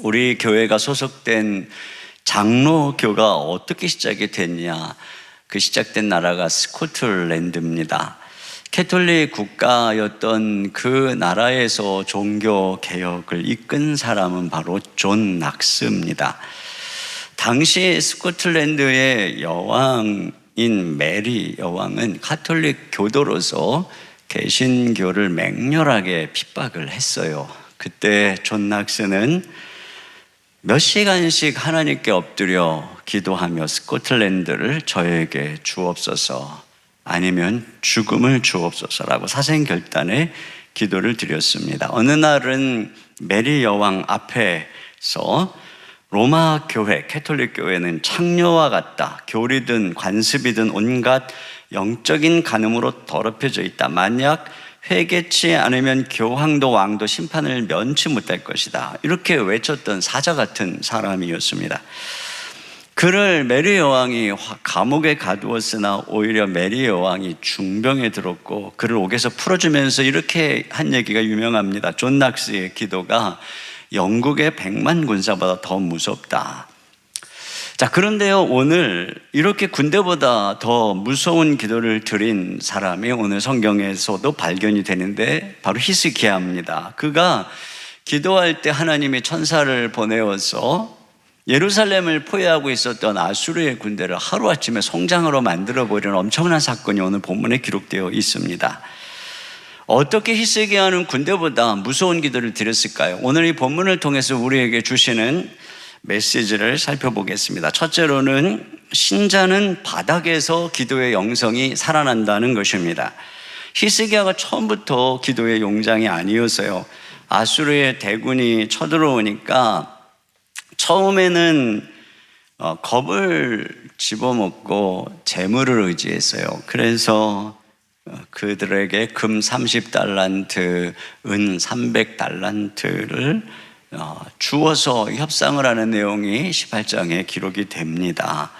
우리 교회가 소속된 장로교가 어떻게 시작이 됐냐? 그 시작된 나라가 스코틀랜드입니다. 캐톨릭 국가였던 그 나라에서 종교 개혁을 이끈 사람은 바로 존 낙스입니다. 당시 스코틀랜드의 여왕인 메리 여왕은 가톨릭 교도로서 개신교를 맹렬하게 핍박을 했어요. 그때 존 낙스는 몇 시간씩 하나님께 엎드려 기도하며 스코틀랜드를 저에게 주옵소서, 아니면 죽음을 주옵소서라고 사생결단의 기도를 드렸습니다. 어느 날은 메리 여왕 앞에서 로마 교회, 캐톨릭 교회는 창녀와 같다, 교리든 관습이든 온갖 영적인 간음으로 더럽혀져 있다, 만약 회개치 않으면 교황도 왕도 심판을 면치 못할 것이다, 이렇게 외쳤던 사자 같은 사람이었습니다. 그를 메리 여왕이 감옥에 가두었으나 오히려 메리 여왕이 중병에 들었고 그를 옥에서 풀어주면서 이렇게 한 얘기가 유명합니다. 존 낙스의 기도가 영국의 100만 군사보다 더 무섭다. 자, 그런데요, 오늘 이렇게 군대보다 더 무서운 기도를 드린 사람이 오늘 성경에서도 발견이 되는데 바로 히스기야입니다. 그가 기도할 때 하나님이 천사를 보내어서 예루살렘을 포위하고 있었던 아수르의 군대를 하루아침에 성장으로 만들어버리는 엄청난 사건이 오늘 본문에 기록되어 있습니다. 어떻게 히스기야는 군대보다 무서운 기도를 드렸을까요? 오늘 이 본문을 통해서 우리에게 주시는 메시지를 살펴보겠습니다. 첫째로는 신자는 바닥에서 기도의 영성이 살아난다는 것입니다. 히스기야가 처음부터 기도의 용장이 아니었어요. 아수르의 대군이 쳐들어오니까 처음에는 겁을 집어먹고 재물을 의지했어요. 그래서 그들에게 금 30달란트, 은 300달란트를 주어서 협상을 하는 내용이 18장에 기록이 됩니다.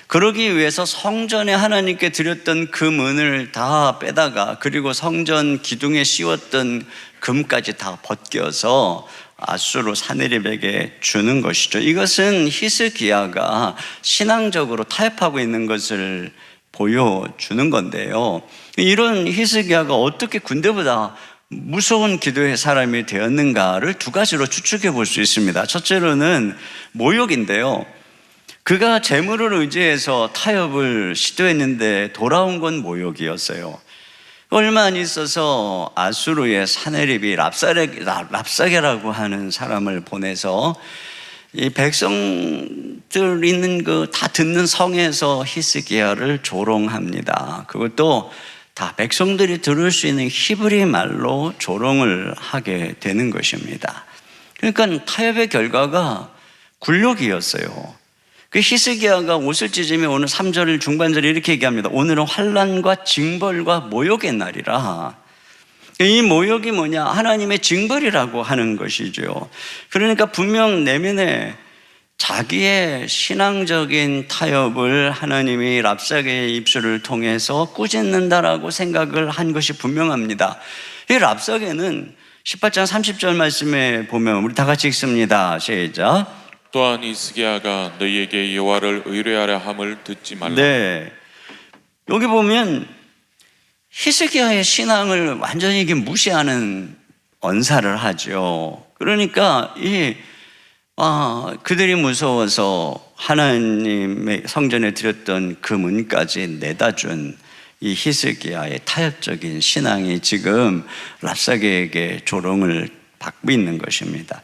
그러기 위해서 성전에 하나님께 드렸던 금은을 다 빼다가, 그리고 성전 기둥에 씌웠던 금까지 다 벗겨서 아수르 사내립에게 주는 것이죠. 이것은 히스기야가 신앙적으로 타협하고 있는 것을 보여주는 건데요. 이런 히스기야가 어떻게 군대보다 무서운 기도의 사람이 되었는가를 두 가지로 추측해 볼 수 있습니다. 첫째로는 모욕인데요. 그가 재물을 의지해서 타협을 시도했는데 돌아온 건 모욕이었어요. 얼마 안 있어서 아수르의 사내립이 랍사게라고 하는 사람을 보내서 이 백성들 있는 그 다 듣는 성에서 히스기야를 조롱합니다. 그것도 다 백성들이 들을 수 있는 히브리 말로 조롱을 하게 되는 것입니다. 그러니까 타협의 결과가 굴욕이었어요. 그 히스기야가 옷을 찢으며 오늘 3절 중반절에 이렇게 얘기합니다. 오늘은 환난과 징벌과 모욕의 날이라. 이 모욕이 뭐냐? 하나님의 징벌이라고 하는 것이죠. 그러니까 분명 내면에 자기의 신앙적인 타협을 하나님이 랍사게의 입술을 통해서 꾸짖는다라고 생각을 한 것이 분명합니다. 이 랍사게는 18장 30절 말씀에 보면 우리 다 같이 읽습니다. 시작. 또한 히스기야가 너희에게 여호와를 의뢰하려 함을 듣지 말라. 네, 여기 보면 히스기야의 신앙을 완전히 무시하는 언사를 하죠. 그러니까 그들이 무서워서 하나님의 성전에 드렸던 그 문까지 내다 준 이 히스기야의 타협적인 신앙이 지금 랍사게에게 조롱을 받고 있는 것입니다.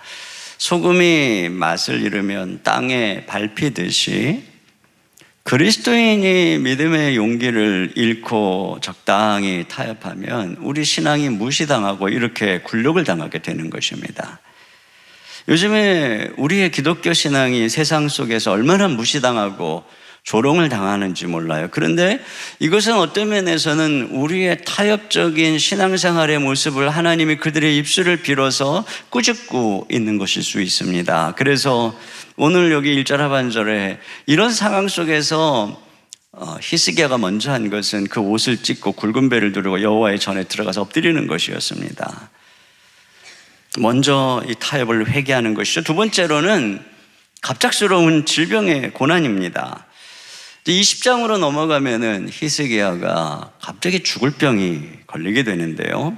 소금이 맛을 잃으면 땅에 밟히듯이 그리스도인이 믿음의 용기를 잃고 적당히 타협하면 우리 신앙이 무시당하고 이렇게 굴욕을 당하게 되는 것입니다. 요즘에 우리의 기독교 신앙이 세상 속에서 얼마나 무시당하고 조롱을 당하는지 몰라요. 그런데 이것은 어떤 면에서는 우리의 타협적인 신앙생활의 모습을 하나님이 그들의 입술을 빌어서 꾸짖고 있는 것일 수 있습니다. 그래서 오늘 여기 1절 하반절에 이런 상황 속에서 히스기야가 먼저 한 것은 그 옷을 찢고 굵은 배를 두르고 여호와의 전에 들어가서 엎드리는 것이었습니다. 먼저 이 타협을 회개하는 것이죠. 두 번째로는 갑작스러운 질병의 고난입니다. 20장으로 넘어가면은 히스기야가 갑자기 죽을 병이 걸리게 되는데요.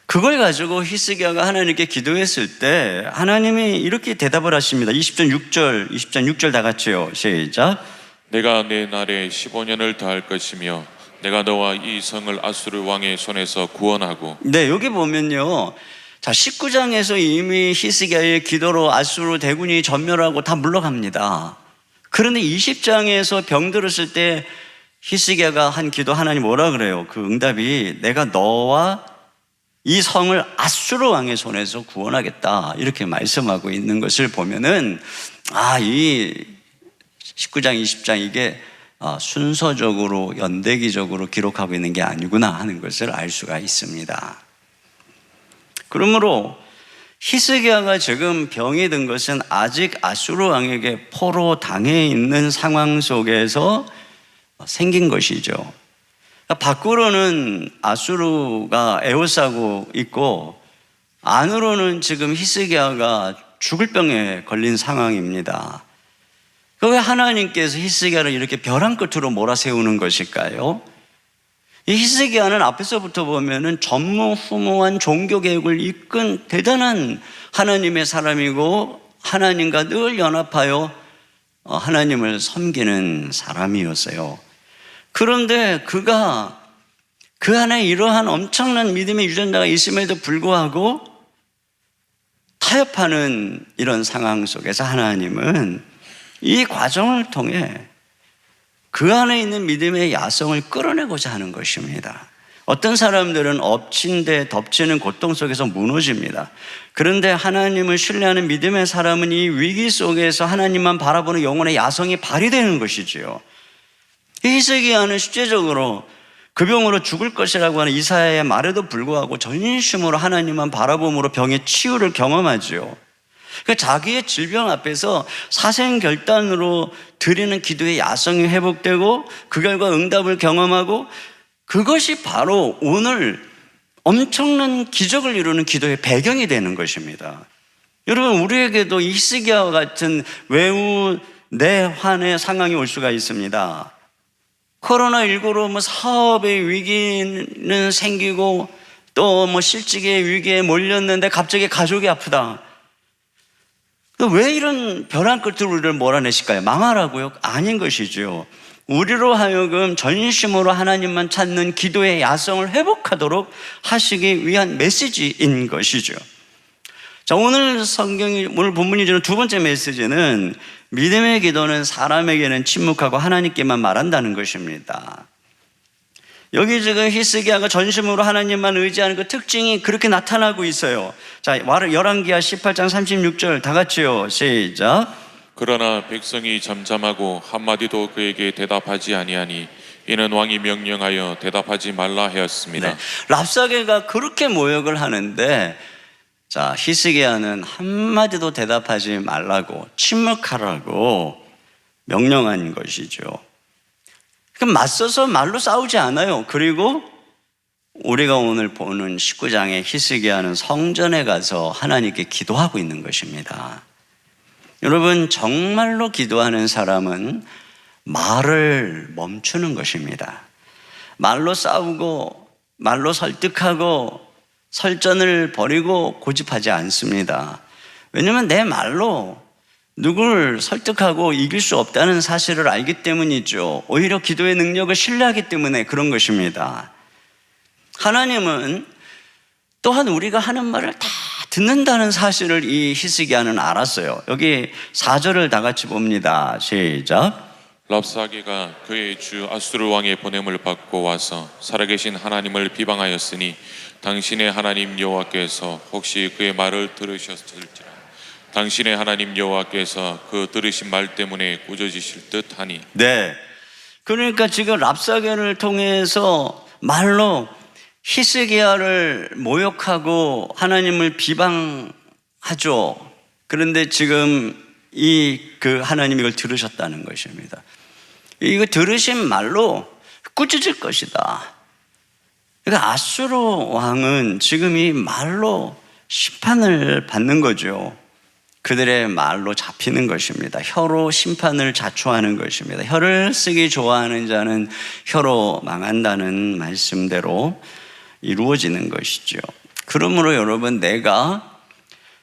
그걸 가지고 히스기야가 하나님께 기도했을 때 하나님이 이렇게 대답을 하십니다. 20장 6절 다 같이요. 시작. 내가 내 날에 15년을 더할 것이며 내가 너와 이 성을 아수르 왕의 손에서 구원하고. 네, 여기 보면요. 자, 19장에서 이미 히스기야의 기도로 아수르 대군이 전멸하고 다 물러갑니다. 그런데 20장에서 병들었을 때 히스기야가 한 기도 하나님 뭐라 그래요? 그 응답이 내가 너와 이 성을 아수르 왕의 손에서 구원하겠다 이렇게 말씀하고 있는 것을 보면은 이 19장 20장 이게 순서적으로 연대기적으로 기록하고 있는 게 아니구나 하는 것을 알 수가 있습니다. 그러므로 히스기야가 지금 병이 든 것은 아직 아수르 왕에게 포로 당해 있는 상황 속에서 생긴 것이죠. 밖으로는 아수르가 에워싸고 있고 안으로는 지금 히스기야가 죽을 병에 걸린 상황입니다. 왜 하나님께서 히스기야를 이렇게 벼랑 끝으로 몰아세우는 것일까요? 이 히스기야는 앞에서부터 보면은 전무후무한 종교개혁을 이끈 대단한 하나님의 사람이고 하나님과 늘 연합하여 하나님을 섬기는 사람이었어요. 그런데 그가 그 안에 이러한 엄청난 믿음의 유전자가 있음에도 불구하고 타협하는 이런 상황 속에서 하나님은 이 과정을 통해 그 안에 있는 믿음의 야성을 끌어내고자 하는 것입니다. 어떤 사람들은 엎친 데 덮치는 고통 속에서 무너집니다. 그런데 하나님을 신뢰하는 믿음의 사람은 이 위기 속에서 하나님만 바라보는 영혼의 야성이 발휘되는 것이지요. 히스기야는 실제적으로 그 병으로 죽을 것이라고 하는 이사야의 말에도 불구하고 전심으로 하나님만 바라봄으로 병의 치유를 경험하지요. 그러니까 자기의 질병 앞에서 사생결단으로 드리는 기도의 야성이 회복되고 그 결과 응답을 경험하고 그것이 바로 오늘 엄청난 기적을 이루는 기도의 배경이 되는 것입니다. 여러분, 우리에게도 히스기야와 같은 외우 내환의 상황이 올 수가 있습니다. 코로나19로 사업의 위기는 생기고 또 실직의 위기에 몰렸는데 갑자기 가족이 아프다. 왜 이런 벼랑 끝으로 우리를 몰아내실까요? 망하라고요? 아닌 것이죠. 우리로 하여금 전심으로 하나님만 찾는 기도의 야성을 회복하도록 하시기 위한 메시지인 것이죠. 자, 오늘 본문이 주는 두 번째 메시지는 믿음의 기도는 사람에게는 침묵하고 하나님께만 말한다는 것입니다. 여기 지금 히스기야가 전심으로 하나님만 의지하는 그 특징이 그렇게 나타나고 있어요. 자, 열왕기하 18장 36절 다 같이요. 시작. 그러나 백성이 잠잠하고 한마디도 그에게 대답하지 아니하니 이는 왕이 명령하여 대답하지 말라 하였습니다. 네. 랍사게가 그렇게 모욕을 하는데 자, 히스기야는 한마디도 대답하지 말라고 침묵하라고 명령한 것이죠. 그럼 맞서서 말로 싸우지 않아요. 그리고 우리가 오늘 보는 19장의 히스기야는 성전에 가서 하나님께 기도하고 있는 것입니다. 여러분, 정말로 기도하는 사람은 말을 멈추는 것입니다. 말로 싸우고 말로 설득하고 설전을 벌이고 고집하지 않습니다. 왜냐하면 내 말로 누구를 설득하고 이길 수 없다는 사실을 알기 때문이죠. 오히려 기도의 능력을 신뢰하기 때문에 그런 것입니다. 하나님은 또한 우리가 하는 말을 다 듣는다는 사실을 이 히스기야는 알았어요. 여기 4절을 다 같이 봅니다. 시작. 랍사게가 그의 주 아수르 왕의 보냄을 받고 와서 살아계신 하나님을 비방하였으니 당신의 하나님 여호와께서 혹시 그의 말을 들으셨을지라. 당신의 하나님 여호와께서 그 들으신 말 때문에 꾸짖으실 듯하니. 네. 그러니까 지금 랍사게를 통해서 말로 히스기야를 모욕하고 하나님을 비방하죠. 그런데 지금 그 하나님이 이걸 들으셨다는 것입니다. 이거 들으신 말로 꾸짖을 것이다. 그러니까 아수르 왕은 지금 이 말로 심판을 받는 거죠. 그들의 말로 잡히는 것입니다. 혀로 심판을 자초하는 것입니다. 혀를 쓰기 좋아하는 자는 혀로 망한다는 말씀대로 이루어지는 것이죠. 그러므로 여러분, 내가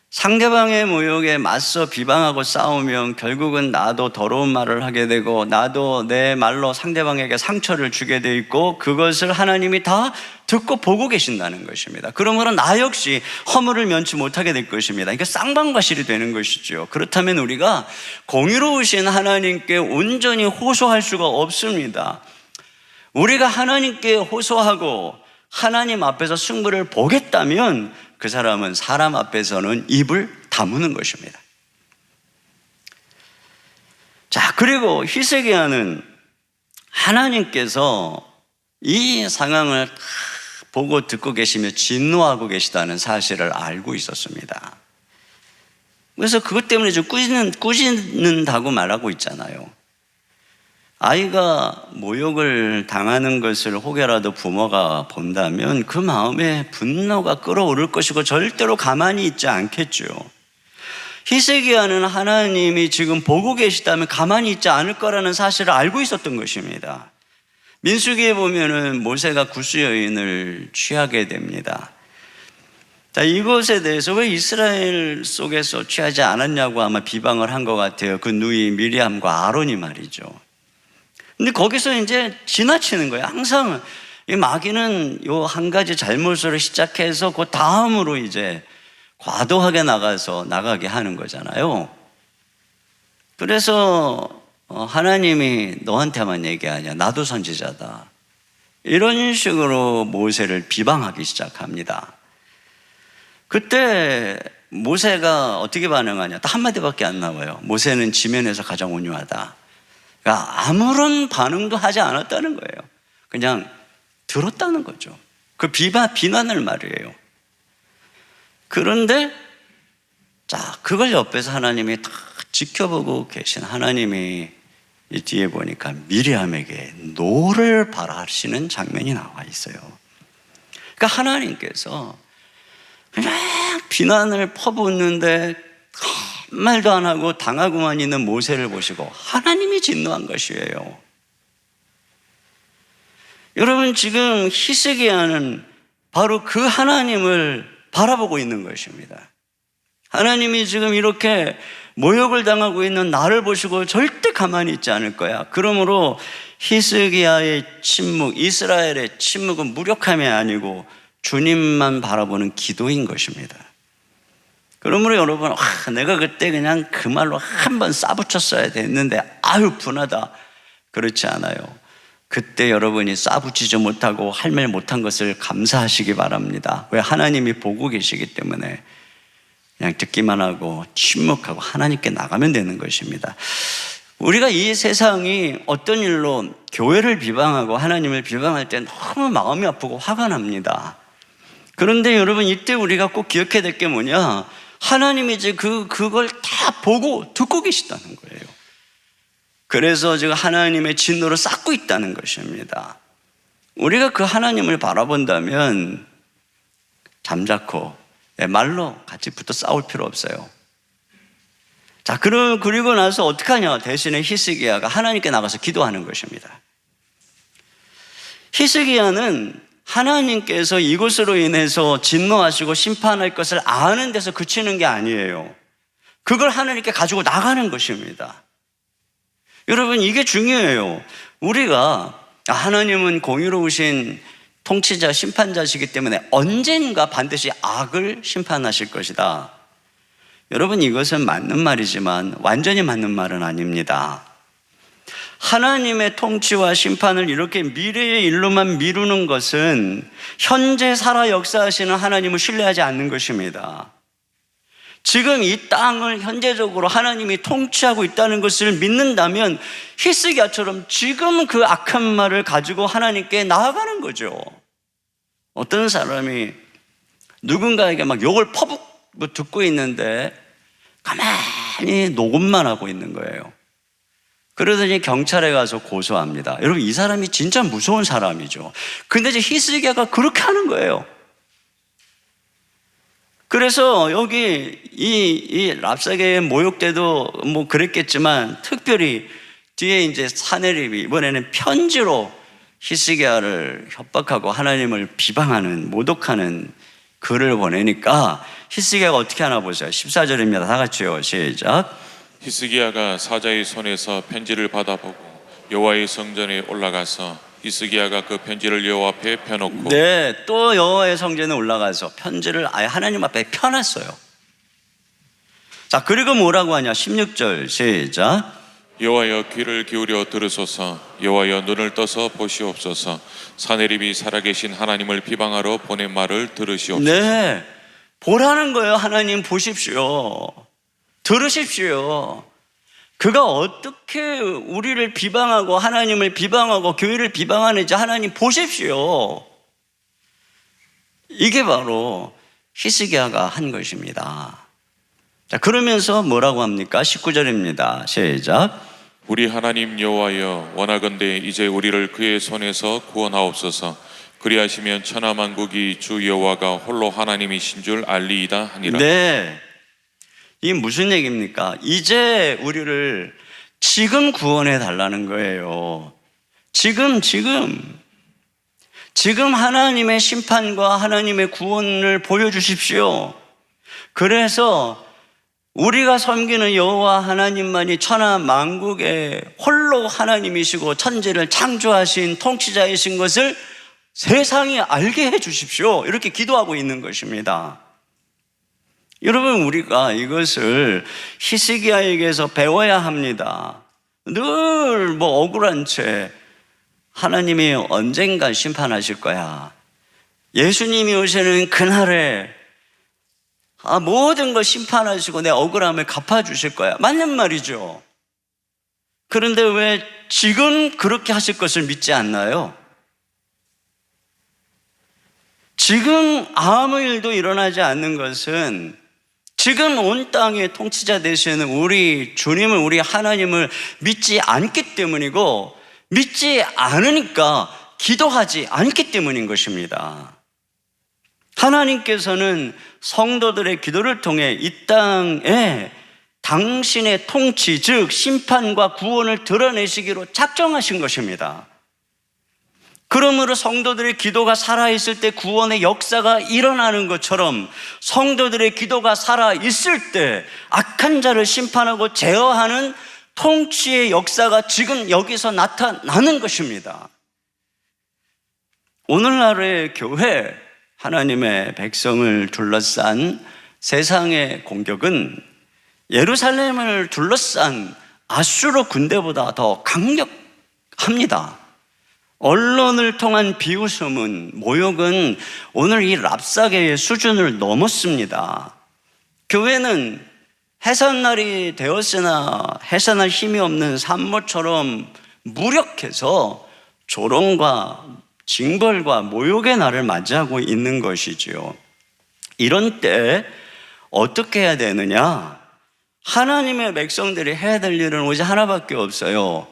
상대방의 모욕에 맞서 비방하고 싸우면 결국은 나도 더러운 말을 하게 되고 나도 내 말로 상대방에게 상처를 주게 돼 있고 그것을 하나님이 다 듣고 보고 계신다는 것입니다. 그러므로 나 역시 허물을 면치 못하게 될 것입니다. 이게 쌍방과실이 되는 것이죠. 그렇다면 우리가 공의로우신 하나님께 온전히 호소할 수가 없습니다. 우리가 하나님께 호소하고 하나님 앞에서 승부를 보겠다면 그 사람은 사람 앞에서는 입을 다무는 것입니다. 자, 그리고 히스기야는 하나님께서 이 상황을 보고 듣고 계시며 진노하고 계시다는 사실을 알고 있었습니다. 그래서 그것 때문에 좀 꾸짖는다고 말하고 있잖아요. 아이가 모욕을 당하는 것을 혹여라도 부모가 본다면 그 마음에 분노가 끓어오를 것이고 절대로 가만히 있지 않겠죠. 히스기야는 하나님이 지금 보고 계시다면 가만히 있지 않을 거라는 사실을 알고 있었던 것입니다. 민수기에 보면은 모세가 구스 여인을 취하게 됩니다. 자, 이것에 대해서 왜 이스라엘 속에서 취하지 않았냐고 아마 비방을 한 것 같아요. 그 누이 미리암과 아론이 말이죠. 근데 거기서 이제 지나치는 거예요. 항상 이 마귀는 요 한 가지 잘못으로 시작해서 그 다음으로 이제 과도하게 나가게 하는 거잖아요. 그래서 하나님이 너한테만 얘기하냐, 나도 선지자다, 이런 식으로 모세를 비방하기 시작합니다. 그때 모세가 어떻게 반응하냐, 딱 한마디밖에 안 나와요. 모세는 지면에서 가장 온유하다. 그러니까 아무런 반응도 하지 않았다는 거예요. 그냥 들었다는 거죠. 그 비난을 말이에요. 그런데 자, 그걸 옆에서 하나님이 다 지켜보고 계신 하나님이 이 뒤에 보니까 미리암에게 노를 바라시는 장면이 나와 있어요. 그러니까 하나님께서 그냥 비난을 퍼붓는데 한 말도 안 하고 당하고만 있는 모세를 보시고 하나님이 진노한 것이에요. 여러분, 지금 히스기야는 바로 그 하나님을 바라보고 있는 것입니다. 하나님이 지금 이렇게 모욕을 당하고 있는 나를 보시고 절대 가만히 있지 않을 거야. 그러므로 히스기야의 침묵, 이스라엘의 침묵은 무력함이 아니고 주님만 바라보는 기도인 것입니다. 그러므로 여러분, 내가 그때 그냥 그 말로 한번 싸붙였어야 됐는데 아유 분하다, 그렇지 않아요. 그때 여러분이 싸붙이지 못하고 할 말 못한 것을 감사하시기 바랍니다. 왜? 하나님이 보고 계시기 때문에 그냥 듣기만 하고 침묵하고 하나님께 나가면 되는 것입니다. 우리가 이 세상이 어떤 일로 교회를 비방하고 하나님을 비방할 때 너무 마음이 아프고 화가 납니다. 그런데 여러분, 이때 우리가 꼭 기억해야 될 게 뭐냐, 하나님이 이제 그걸 다 보고 듣고 계시다는 거예요. 그래서 지금 하나님의 진노를 쌓고 있다는 것입니다. 우리가 그 하나님을 바라본다면 잠자코 말로 같이 붙어 싸울 필요 없어요. 자, 그리고 나서 어떻게 하냐, 대신에 히스기야가 하나님께 나가서 기도하는 것입니다. 히스기야는 하나님께서 이것으로 인해서 진노하시고 심판할 것을 아는 데서 그치는 게 아니에요. 그걸 하나님께 가지고 나가는 것입니다. 여러분, 이게 중요해요. 우리가 하나님은 공의로우신 통치자, 심판자시기 때문에 언젠가 반드시 악을 심판하실 것이다. 여러분, 이것은 맞는 말이지만 완전히 맞는 말은 아닙니다. 하나님의 통치와 심판을 이렇게 미래의 일로만 미루는 것은 현재 살아 역사하시는 하나님을 신뢰하지 않는 것입니다. 지금 이 땅을 현재적으로 하나님이 통치하고 있다는 것을 믿는다면 히스기야처럼 지금 그 악한 말을 가지고 하나님께 나아가는 거죠. 어떤 사람이 누군가에게 막 욕을 퍼붓고 듣고 있는데 가만히 녹음만 하고 있는 거예요. 그러더니 경찰에 가서 고소합니다. 여러분, 이 사람이 진짜 무서운 사람이죠. 근데 이제 히스기야가 그렇게 하는 거예요. 그래서 여기 이 랍사게의 모욕 때도 뭐 그랬겠지만 특별히 뒤에 이제 사내립이 이번에는 편지로 히스기야를 협박하고 하나님을 비방하는 모독하는 글을 보내니까 히스기야가 어떻게 하나 보세요. 14절입니다. 다 같이요. 시작. 히스기야가 사자의 손에서 편지를 받아보고 여호와의 성전에 올라가서 히스기야가 그 편지를 여호와 앞에 펴놓고 네, 또 여호와의 성전에 올라가서 편지를 아예 하나님 앞에 펴놨어요. 자, 그리고 뭐라고 하냐. 16절 시작. 여호와여 귀를 기울여 들으소서. 여호와여 눈을 떠서 보시옵소서. 사내립이 살아계신 하나님을 비방하러 보낸 말을 들으시옵소서. 네, 보라는 거예요. 하나님 보십시오. 들으십시오. 그가 어떻게 우리를 비방하고 하나님을 비방하고 교회를 비방하는지 하나님 보십시오. 이게 바로 히스기야가 한 것입니다. 자, 그러면서 뭐라고 합니까? 19절입니다. 시작. 우리 하나님 여호와여 원하건대 이제 우리를 그의 손에서 구원하옵소서. 그리하시면 천하만국이 주 여호와가 홀로 하나님이신 줄 알리이다 하니라. 네, 이게 무슨 얘기입니까? 이제 우리를 지금 구원해 달라는 거예요. 지금 하나님의 심판과 하나님의 구원을 보여주십시오. 그래서 우리가 섬기는 여호와 하나님만이 천하 만국의 홀로 하나님이시고 천지를 창조하신 통치자이신 것을 세상이 알게 해 주십시오. 이렇게 기도하고 있는 것입니다. 여러분, 우리가 이것을 히스기야에게서 배워야 합니다. 늘 뭐 억울한 채 하나님이 언젠가 심판하실 거야. 예수님이 오시는 그날에 모든 걸 심판하시고 내 억울함을 갚아주실 거야. 맞는 말이죠. 그런데 왜 지금 그렇게 하실 것을 믿지 않나요? 지금 아무 일도 일어나지 않는 것은 지금 온 땅의 통치자 되시는 우리 주님을, 우리 하나님을 믿지 않기 때문이고, 믿지 않으니까 기도하지 않기 때문인 것입니다. 하나님께서는 성도들의 기도를 통해 이 땅에 당신의 통치, 즉 심판과 구원을 드러내시기로 작정하신 것입니다. 그러므로 성도들의 기도가 살아있을 때 구원의 역사가 일어나는 것처럼 성도들의 기도가 살아있을 때 악한 자를 심판하고 제어하는 통치의 역사가 지금 여기서 나타나는 것입니다. 오늘날의 교회, 하나님의 백성을 둘러싼 세상의 공격은 예루살렘을 둘러싼 아수르 군대보다 더 강력합니다. 언론을 통한 비웃음은, 모욕은 오늘 이 랍사게의 수준을 넘었습니다. 교회는 해산날이 되었으나 해산할 힘이 없는 산모처럼 무력해서 조롱과 징벌과 모욕의 날을 맞이하고 있는 것이지요. 이런 때 어떻게 해야 되느냐? 하나님의 백성들이 해야 될 일은 오직 하나밖에 없어요.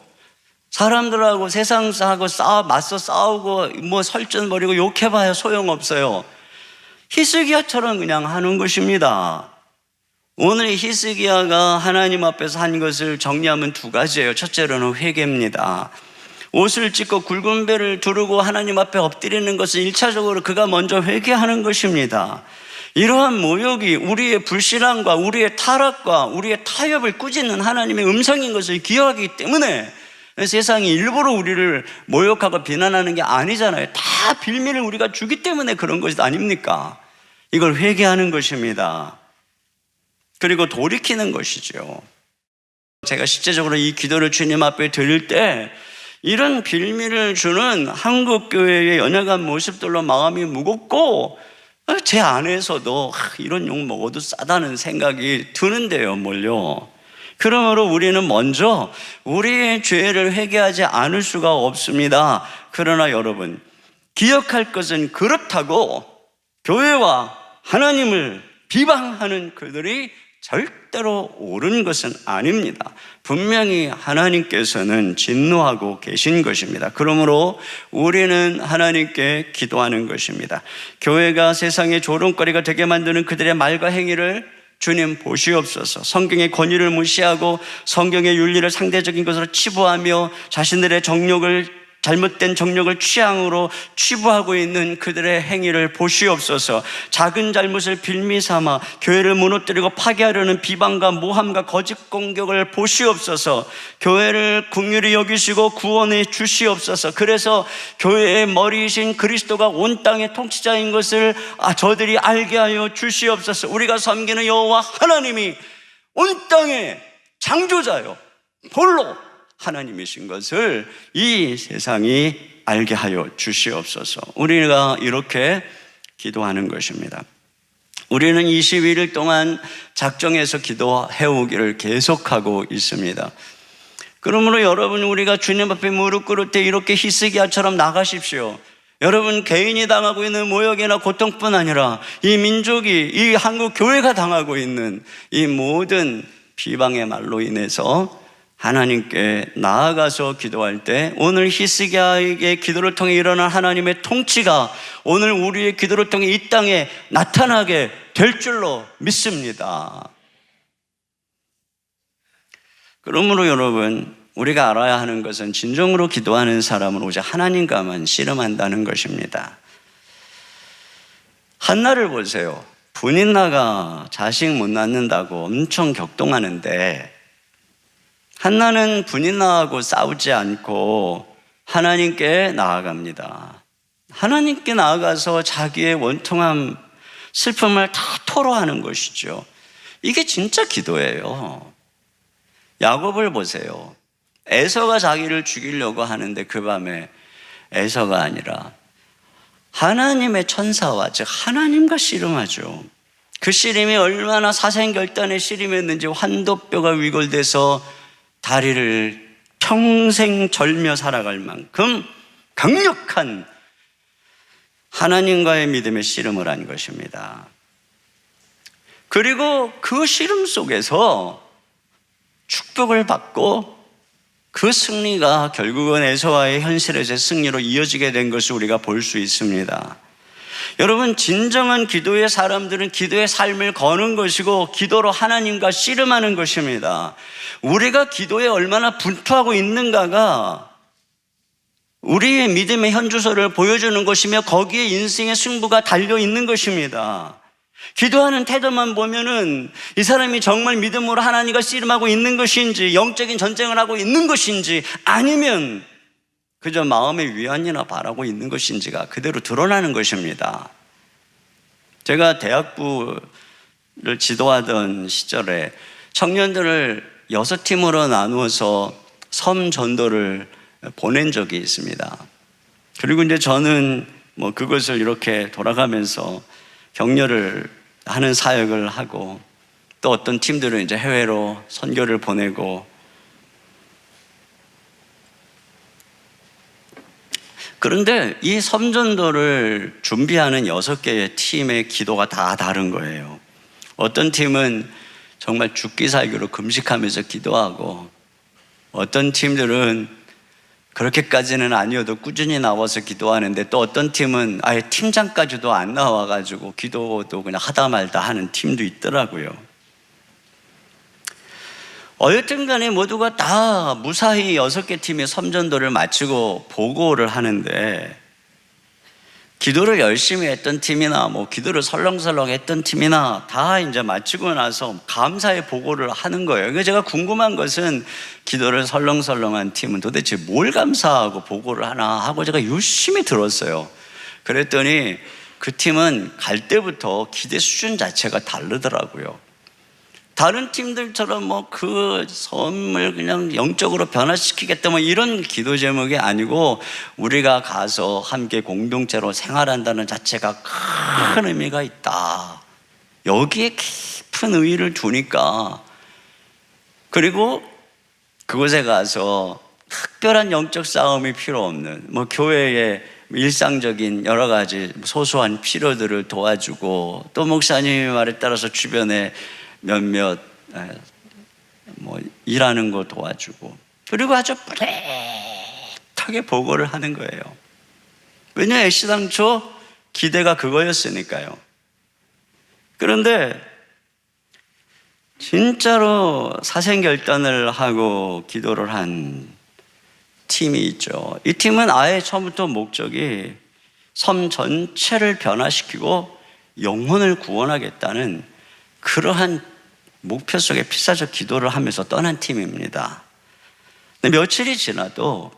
사람들하고 세상하고 맞서 싸우고 뭐 설전벌이고 욕해봐야 소용없어요. 히스기야처럼 그냥 하는 것입니다. 오늘 히스기야가 하나님 앞에서 한 것을 정리하면 두 가지예요. 첫째로는 회개입니다. 옷을 찢고 굵은 배를 두르고 하나님 앞에 엎드리는 것은 1차적으로 그가 먼저 회개하는 것입니다. 이러한 모욕이 우리의 불신앙과 우리의 타락과 우리의 타협을 꾸짖는 하나님의 음성인 것을 기억하기 때문에 세상이 일부러 우리를 모욕하고 비난하는 게 아니잖아요. 다 빌미를 우리가 주기 때문에 그런 것이 아닙니까? 이걸 회개하는 것입니다. 그리고 돌이키는 것이죠. 제가 실제적으로 이 기도를 주님 앞에 드릴 때 이런 빌미를 주는 한국교회의 연약한 모습들로 마음이 무겁고 제 안에서도 이런 욕 먹어도 싸다는 생각이 드는데요, 뭘요? 그러므로 우리는 먼저 우리의 죄를 회개하지 않을 수가 없습니다. 그러나 여러분, 기억할 것은 그렇다고 교회와 하나님을 비방하는 그들이 절대로 옳은 것은 아닙니다. 분명히 하나님께서는 진노하고 계신 것입니다. 그러므로 우리는 하나님께 기도하는 것입니다. 교회가 세상의 조롱거리가 되게 만드는 그들의 말과 행위를 주님 보시옵소서. 성경의 권위를 무시하고 성경의 윤리를 상대적인 것으로 치부하며 자신들의 잘못된 정욕을 취향으로 치부하고 있는 그들의 행위를 보시옵소서. 작은 잘못을 빌미 삼아 교회를 무너뜨리고 파괴하려는 비방과 모함과 거짓 공격을 보시옵소서. 교회를 긍휼히 여기시고 구원해 주시옵소서. 그래서 교회의 머리이신 그리스도가 온 땅의 통치자인 것을 저들이 알게 하여 주시옵소서. 우리가 섬기는 여호와 하나님이 온 땅의 창조자요 홀로 하나님이신 것을 이 세상이 알게 하여 주시옵소서. 우리가 이렇게 기도하는 것입니다. 우리는 21일 동안 작정해서 기도해오기를 계속하고 있습니다. 그러므로 여러분, 우리가 주님 앞에 무릎 꿇을 때 이렇게 히스기야처럼 나가십시오. 여러분, 개인이 당하고 있는 모욕이나 고통뿐 아니라 이 민족이, 이 한국 교회가 당하고 있는 이 모든 비방의 말로 인해서 하나님께 나아가서 기도할 때 오늘 히스기야에게 기도를 통해 일어난 하나님의 통치가 오늘 우리의 기도를 통해 이 땅에 나타나게 될 줄로 믿습니다. 그러므로 여러분, 우리가 알아야 하는 것은 진정으로 기도하는 사람은 오직 하나님과만 씨름한다는 것입니다. 한나를 보세요. 분인나가 자식 못 낳는다고 엄청 격동하는데 한나는 분인나하고 싸우지 않고 하나님께 나아갑니다. 하나님께 나아가서 자기의 원통함, 슬픔을 다 토로하는 것이죠. 이게 진짜 기도예요. 야곱을 보세요. 에서가 자기를 죽이려고 하는데 그 밤에 에서가 아니라 하나님의 천사와, 즉 하나님과 씨름하죠. 그 씨름이 얼마나 사생결단의 씨름이었는지 환도뼈가 위골돼서 다리를 평생 절며 살아갈 만큼 강력한 하나님과의 믿음의 씨름을 한 것입니다. 그리고 그 씨름 속에서 축복을 받고 그 승리가 결국은 에서와의 현실에서의 승리로 이어지게 된 것을 우리가 볼 수 있습니다. 여러분, 진정한 기도의 사람들은 기도의 삶을 거는 것이고 기도로 하나님과 씨름하는 것입니다. 우리가 기도에 얼마나 분투하고 있는가가 우리의 믿음의 현주소를 보여주는 것이며 거기에 인생의 승부가 달려 있는 것입니다. 기도하는 태도만 보면은 이 사람이 정말 믿음으로 하나님과 씨름하고 있는 것인지, 영적인 전쟁을 하고 있는 것인지, 아니면 그저 마음의 위안이나 바라고 있는 것인지가 그대로 드러나는 것입니다. 제가 대학부를 지도하던 시절에 청년들을 6팀으로 나누어서 섬 전도를 보낸 적이 있습니다. 그리고 이제 저는 그것을 이렇게 돌아가면서 격려를 하는 사역을 하고, 또 어떤 팀들은 이제 해외로 선교를 보내고, 그런데 이 섬전도를 준비하는 6개의 팀의 기도가 다 다른 거예요. 어떤 팀은 정말 죽기 살기로 금식하면서 기도하고, 어떤 팀들은 그렇게까지는 아니어도 꾸준히 나와서 기도하는데, 또 어떤 팀은 아예 팀장까지도 안 나와가지고 기도도 그냥 하다 말다 하는 팀도 있더라고요. 어쨌든 간에 모두가 다 무사히 6개 팀의 섬전도를 마치고 보고를 하는데, 기도를 열심히 했던 팀이나 기도를 설렁설렁 했던 팀이나 다 이제 마치고 나서 감사의 보고를 하는 거예요. 그래서 제가 궁금한 것은 기도를 설렁설렁한 팀은 도대체 뭘 감사하고 보고를 하나 하고 제가 열심히 들었어요. 그랬더니 그 팀은 갈 때부터 기대 수준 자체가 다르더라고요. 다른 팀들처럼 그 섬을 그냥 영적으로 변화시키겠다 이런 기도 제목이 아니고, 우리가 가서 함께 공동체로 생활한다는 자체가 큰 의미가 있다. 여기에 깊은 의의를 두니까, 그리고 그곳에 가서 특별한 영적 싸움이 필요 없는 교회의 일상적인 여러 가지 소소한 필요들을 도와주고, 또 목사님의 말에 따라서 주변에 몇몇 일하는 거 도와주고, 그리고 아주 뿌듯하게 보고를 하는 거예요. 왜냐, 애시당초 기대가 그거였으니까요. 그런데 진짜로 사생결단을 하고 기도를 한 팀이 있죠. 이 팀은 아예 처음부터 목적이 섬 전체를 변화시키고 영혼을 구원하겠다는 그러한 목표 속에 필사적 기도를 하면서 떠난 팀입니다. 근데 며칠이 지나도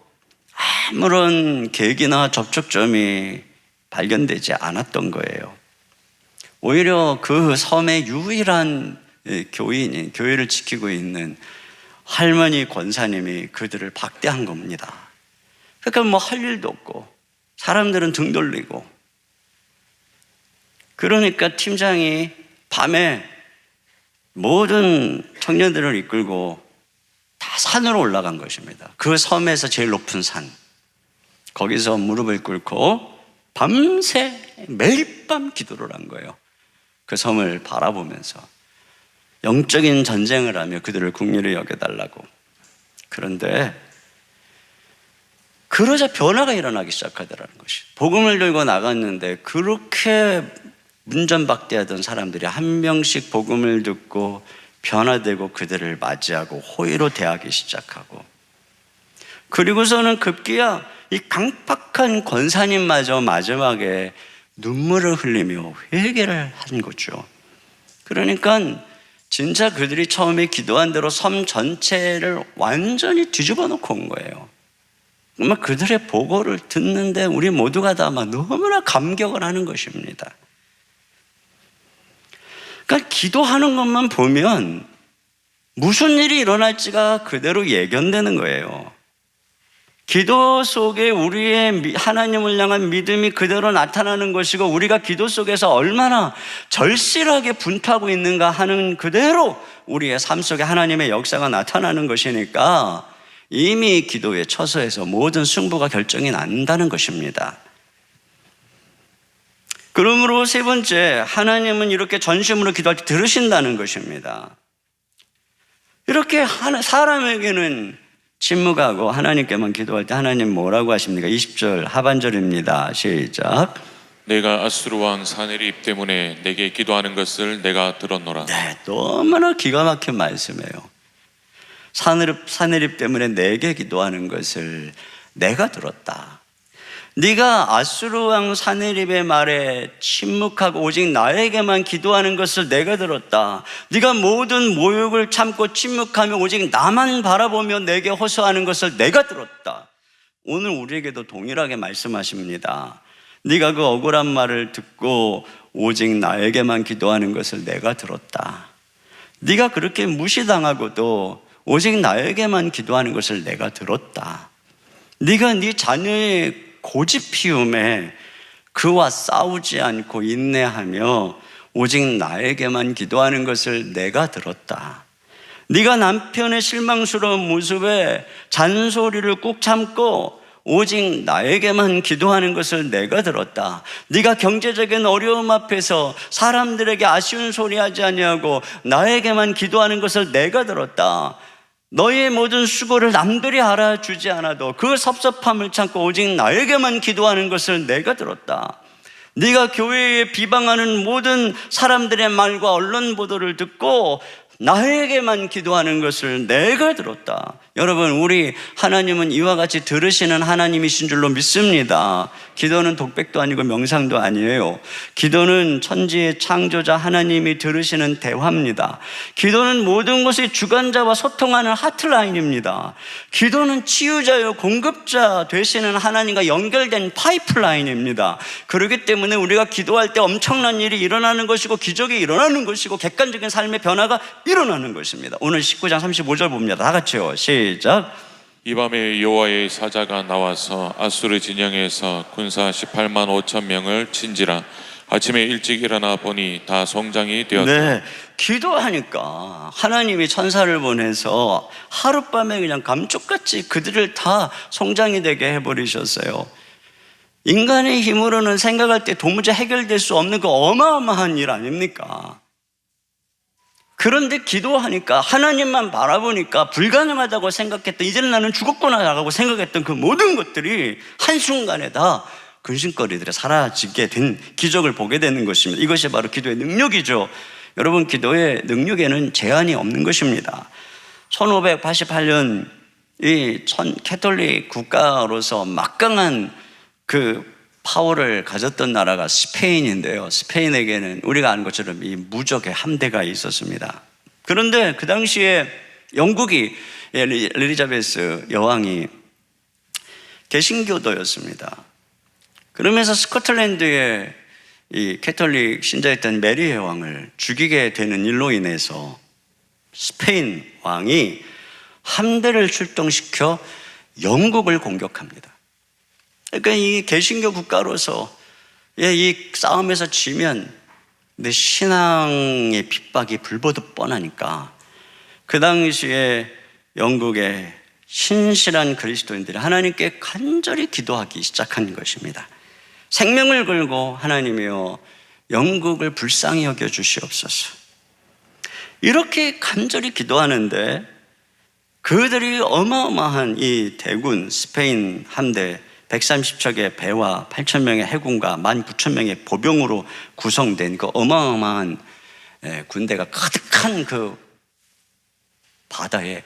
아무런 계기나 접촉점이 발견되지 않았던 거예요. 오히려 그 섬의 유일한 교인인, 교회를 지키고 있는 할머니 권사님이 그들을 박대한 겁니다. 그러니까 할 일도 없고 사람들은 등 돌리고, 그러니까 팀장이 밤에 모든 청년들을 이끌고 다 산으로 올라간 것입니다. 그 섬에서 제일 높은 산, 거기서 무릎을 꿇고 밤새 매일 밤 기도를 한 거예요. 그 섬을 바라보면서 영적인 전쟁을 하며 그들을 긍휼히 여겨달라고. 그런데 그러자 변화가 일어나기 시작하더라는 것이. 복음을 들고 나갔는데 그렇게 문전박대하던 사람들이 한 명씩 복음을 듣고 변화되고 그들을 맞이하고 호의로 대하기 시작하고, 그리고서는 급기야 이 강팍한 권사님마저 마지막에 눈물을 흘리며 회개를 한 거죠. 그러니까 진짜 그들이 처음에 기도한 대로 섬 전체를 완전히 뒤집어 놓고 온 거예요. 정말 그들의 보고를 듣는데 우리 모두가 다 막 너무나 감격을 하는 것입니다. 그러니까 기도하는 것만 보면 무슨 일이 일어날지가 그대로 예견되는 거예요. 기도 속에 우리의 하나님을 향한 믿음이 그대로 나타나는 것이고, 우리가 기도 속에서 얼마나 절실하게 분투하고 있는가 하는 그대로 우리의 삶 속에 하나님의 역사가 나타나는 것이니까 이미 기도의 처소에서 모든 승부가 결정이 난다는 것입니다. 그러므로 세 번째, 하나님은 이렇게 전심으로 기도할 때 들으신다는 것입니다. 이렇게 사람에게는 침묵하고 하나님께만 기도할 때 하나님 뭐라고 하십니까? 20절 하반절입니다. 시작. 내가 아수르 왕 사네립 때문에 내게 기도하는 것을 내가 들었노라. 네, 너무나 기가 막힌 말씀이에요. 사네립 때문에 내게 기도하는 것을 내가 들었다. 네가 아수르 왕 사네립의 말에 침묵하고 오직 나에게만 기도하는 것을 내가 들었다. 네가 모든 모욕을 참고 침묵하며 오직 나만 바라보며 내게 호소하는 것을 내가 들었다. 오늘 우리에게도 동일하게 말씀하십니다. 네가 그 억울한 말을 듣고 오직 나에게만 기도하는 것을 내가 들었다. 네가 그렇게 무시당하고도 오직 나에게만 기도하는 것을 내가 들었다. 네가 네 자녀의 고집 피움에 그와 싸우지 않고 인내하며 오직 나에게만 기도하는 것을 내가 들었다. 네가 남편의 실망스러운 모습에 잔소리를 꾹 참고 오직 나에게만 기도하는 것을 내가 들었다. 네가 경제적인 어려움 앞에서 사람들에게 아쉬운 소리 하지 아니하고 나에게만 기도하는 것을 내가 들었다. 너의 모든 수고를 남들이 알아주지 않아도 그 섭섭함을 참고 오직 나에게만 기도하는 것을 내가 들었다. 네가 교회에 비방하는 모든 사람들의 말과 언론 보도를 듣고 나에게만 기도하는 것을 내가 들었다. 여러분, 우리 하나님은 이와 같이 들으시는 하나님이신 줄로 믿습니다. 기도는 독백도 아니고 명상도 아니에요. 기도는 천지의 창조자 하나님이 들으시는 대화입니다. 기도는 모든 것의 주관자와 소통하는 하트라인입니다. 기도는 치유자요 공급자 되시는 하나님과 연결된 파이프라인입니다. 그렇기 때문에 우리가 기도할 때 엄청난 일이 일어나는 것이고 기적이 일어나는 것이고 객관적인 삶의 변화가 일어나는 것입니다. 오늘 19장 35절 봅니다. 다 같이요. 시작. 이 밤에 여호와의 사자가 나와서 아수르 진영에서 군사 18만 5천 명을 친지라. 아침에 일찍 일어나 보니 다 성장이 되었다. 네, 기도하니까 하나님이 천사를 보내서 하룻밤에 그냥 감쪽같이 그들을 다 성장이 되게 해버리셨어요. 인간의 힘으로는 생각할 때 도무지 해결될 수 없는 그 어마어마한 일 아닙니까? 그런데 기도하니까 하나님만 바라보니까 불가능하다고 생각했던, 이제는 나는 죽었구나라고 생각했던 그 모든 것들이 한순간에 다 근심거리들이 사라지게 된 기적을 보게 되는 것입니다. 이것이 바로 기도의 능력이죠. 여러분, 기도의 능력에는 제한이 없는 것입니다. 1588년 이 캐톨릭 국가로서 막강한 그 파워를 가졌던 나라가 스페인인데요. 스페인에게는 우리가 아는 것처럼 이 무적의 함대가 있었습니다. 그런데 그 당시에 영국이, 엘리자베스 여왕이 개신교도였습니다. 그러면서 스코틀랜드의 이 캐톨릭 신자였던 메리 여왕을 죽이게 되는 일로 인해서 스페인 왕이 함대를 출동시켜 영국을 공격합니다. 그러니까 이 개신교 국가로서 이 싸움에서 지면 내 신앙의 핍박이 불보듯 뻔하니까 그 당시에 영국의 신실한 그리스도인들이 하나님께 간절히 기도하기 시작한 것입니다. 생명을 걸고 하나님이여 영국을 불쌍히 여겨 주시옵소서. 이렇게 간절히 기도하는데 그들이 어마어마한 이 대군 스페인 함대 130척의 배와 8,000명의 해군과 19,000명의 보병으로 구성된 그 어마어마한 군대가 가득한 그 바다에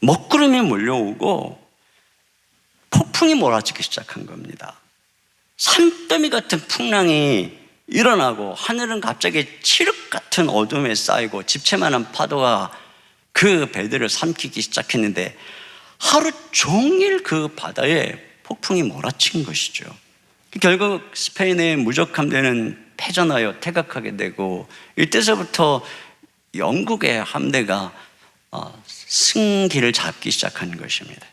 먹구름이 몰려오고 폭풍이 몰아치기 시작한 겁니다. 산더미 같은 풍랑이 일어나고 하늘은 갑자기 칠흑 같은 어둠에 쌓이고 집채만한 파도가 그 배들을 삼키기 시작했는데 하루 종일 그 바다에 폭풍이 몰아친 것이죠. 결국 스페인의 무적 함대는 패전하여 퇴각하게 되고 이때서부터 영국의 함대가 승기를 잡기 시작한 것입니다.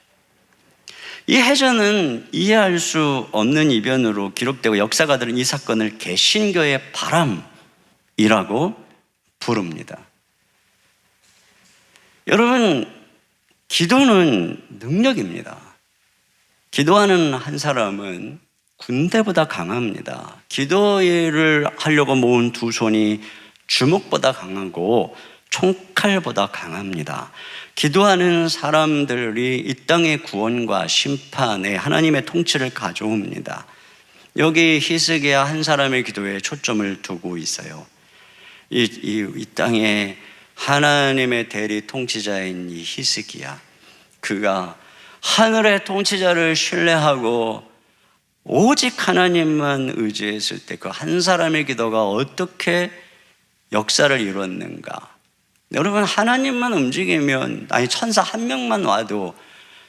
이 해전은 이해할 수 없는 이변으로 기록되고 역사가들은 이 사건을 개신교의 바람이라고 부릅니다. 여러분, 기도는 능력입니다. 기도하는 한 사람은 군대보다 강합니다. 기도를 하려고 모은 두 손이 주먹보다 강하고 총칼보다 강합니다. 기도하는 사람들이 이 땅의 구원과 심판에 하나님의 통치를 가져옵니다. 여기 히스기야 한 사람의 기도에 초점을 두고 있어요. 이 땅에 하나님의 대리 통치자인 이 히스기야, 그가 하늘의 통치자를 신뢰하고 오직 하나님만 의지했을 때 그 한 사람의 기도가 어떻게 역사를 이뤘는가. 여러분, 하나님만 움직이면, 천사 한 명만 와도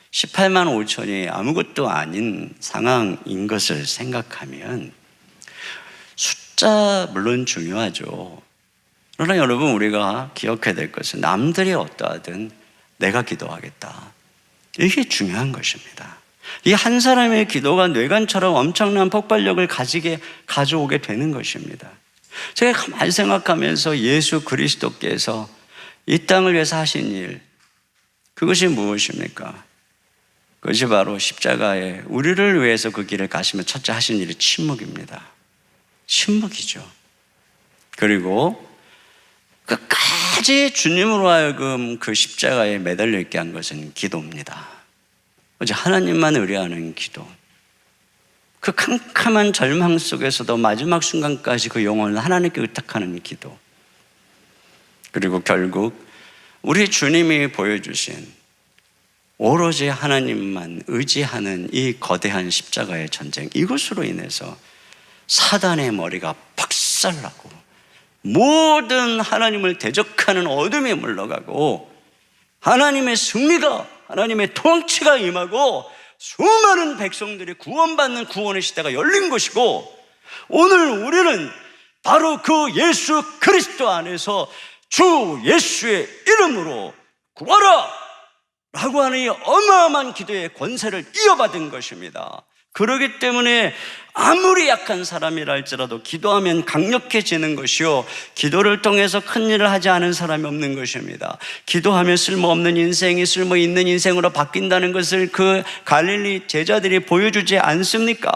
18만 5천이 아무것도 아닌 상황인 것을 생각하면 숫자 물론 중요하죠. 그러나 여러분, 우리가 기억해야 될 것은 남들이 어떠하든 내가 기도하겠다, 이게 중요한 것입니다. 이 한 사람의 기도가 뇌관처럼 엄청난 폭발력을 가져오게 되는 것입니다. 제가 가만히 생각하면서 예수 그리스도께서 이 땅을 위해서 하신 일, 그것이 무엇입니까? 그것이 바로 십자가에 우리를 위해서 그 길을 가시며 첫째 하신 일이 침묵입니다. 침묵이죠. 그리고 끝까지 주님으로 하여금 그 십자가에 매달려 있게 한 것은 기도입니다. 오직 하나님만 의뢰하는 기도. 그 캄캄한 절망 속에서도 마지막 순간까지 그 영혼을 하나님께 의탁하는 기도. 그리고 결국 우리 주님이 보여주신 오로지 하나님만 의지하는 이 거대한 십자가의 전쟁, 이것으로 인해서 사단의 머리가 박살나고 모든 하나님을 대적하는 어둠이 물러가고 하나님의 승리가, 하나님의 통치가 임하고 수많은 백성들이 구원받는 구원의 시대가 열린 것이고, 오늘 우리는 바로 그 예수 그리스도 안에서 주 예수의 이름으로 구하라 라고 하는 이 어마어마한 기도의 권세를 이어받은 것입니다. 그렇기 때문에 아무리 약한 사람이라 할지라도 기도하면 강력해지는 것이요, 기도를 통해서 큰 일을 하지 않은 사람이 없는 것입니다. 기도하면 쓸모없는 인생이 쓸모 있는 인생으로 바뀐다는 것을 그 갈릴리 제자들이 보여주지 않습니까?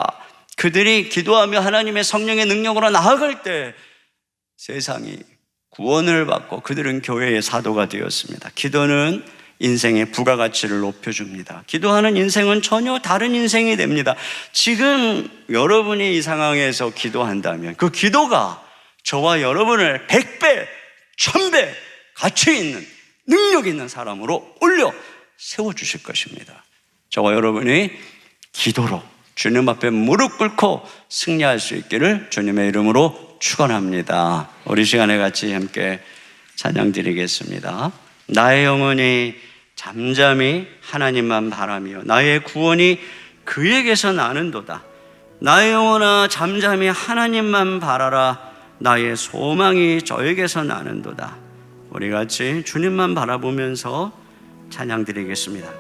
그들이 기도하며 하나님의 성령의 능력으로 나아갈 때 세상이 구원을 받고 그들은 교회의 사도가 되었습니다. 기도는 인생의 부가가치를 높여줍니다. 기도하는 인생은 전혀 다른 인생이 됩니다. 지금 여러분이 이 상황에서 기도한다면 그 기도가 저와 여러분을 100배, 1000배 가치 있는 능력 있는 사람으로 올려 세워주실 것입니다. 저와 여러분이 기도로 주님 앞에 무릎 꿇고 승리할 수 있기를 주님의 이름으로 축원합니다. 우리 시간에 같이 함께 찬양 드리겠습니다. 나의 영혼이 잠잠히 하나님만 바라며 나의 구원이 그에게서 나는도다. 나의 영혼아 잠잠히 하나님만 바라라. 나의 소망이 저에게서 나는도다. 우리 같이 주님만 바라보면서 찬양 드리겠습니다.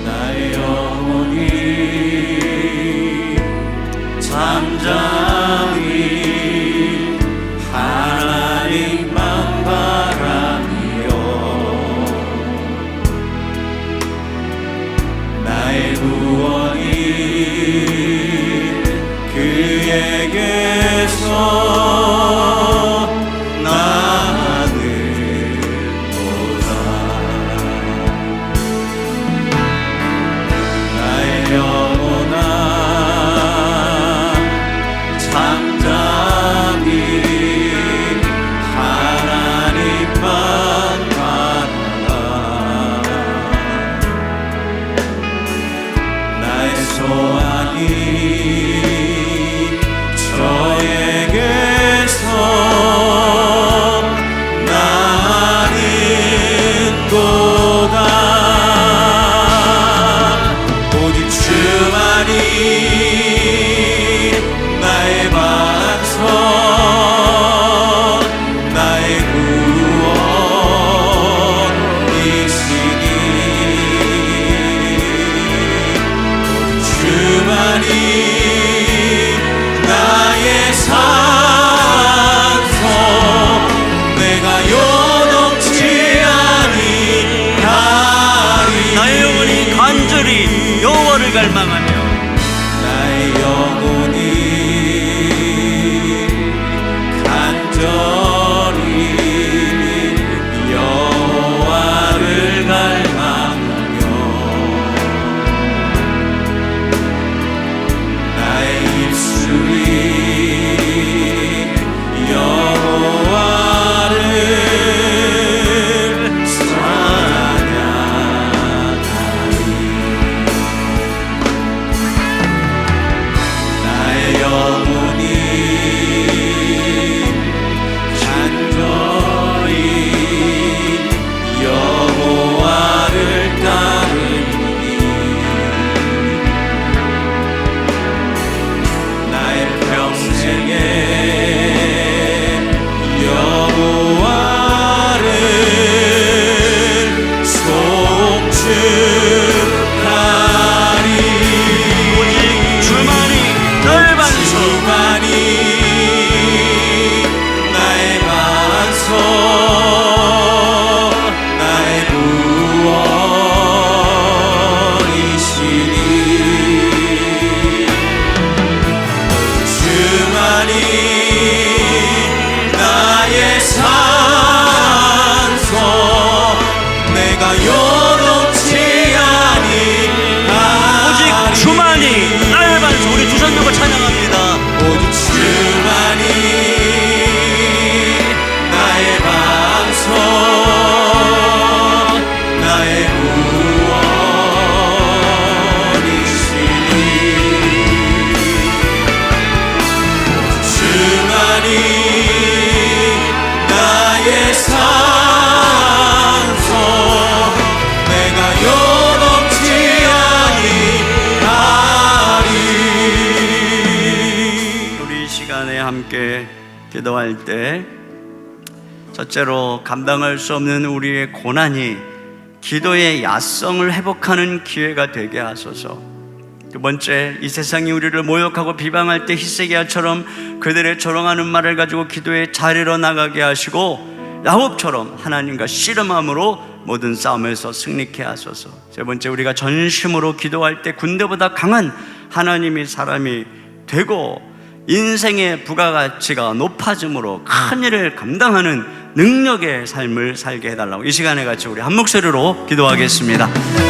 나의 영혼이 잠잠히 하나님만 바라며 나의 구원이 그에게서 나는도다. 나의 영혼아 잠잠히 하나님만 바라라. 나의 소원이 저에게서 나는도다. 오직 주만이 나의 반석 나의 구원이시니 주만이 나의 산소 내가 요동치 아니하리. 나의 영혼이 간절히 여호와를 갈망하며 나의 영혼이 간절히 여호와를 갈망하며 나의 입술이 여호와를 찬양하리. 나의 영혼이 간절히 여호와를 따르니 나의 평생에 여호와를 송축하리. 오직 주만이 나의 반석 주만이 나의 반석 나의 구원이시니 주만이 나의 산소 내가 요동치 아니하리. 오직 주만이 나의 반석. 우리 두 손 들고 찬양합니다. 오직 주만이 나의 반석 나의 구원이시니 주만이 나의 산소 내가 요동치 아니하리. 우리 이 시간에 함께 기도할 때 첫째로 감당할 수 없는 우리의 고난이 기도의 야성을 회복하는 기회가 되게 하소서. 두 번째, 이 세상이 우리를 모욕하고 비방할 때 히스기야처럼 그들의 조롱하는 말을 가지고 기도의 자리로 나가게 하시고 야곱처럼 하나님과 씨름함으로 모든 싸움에서 승리케 하소서. 세 번째, 우리가 전심으로 기도할 때 군대보다 강한 하나님이 사람이 되고 인생의 부가가치가 높아짐으로 큰 일을 감당하는 능력의 삶을 살게 해달라고 이 시간에 같이 우리 한 목소리로 기도하겠습니다.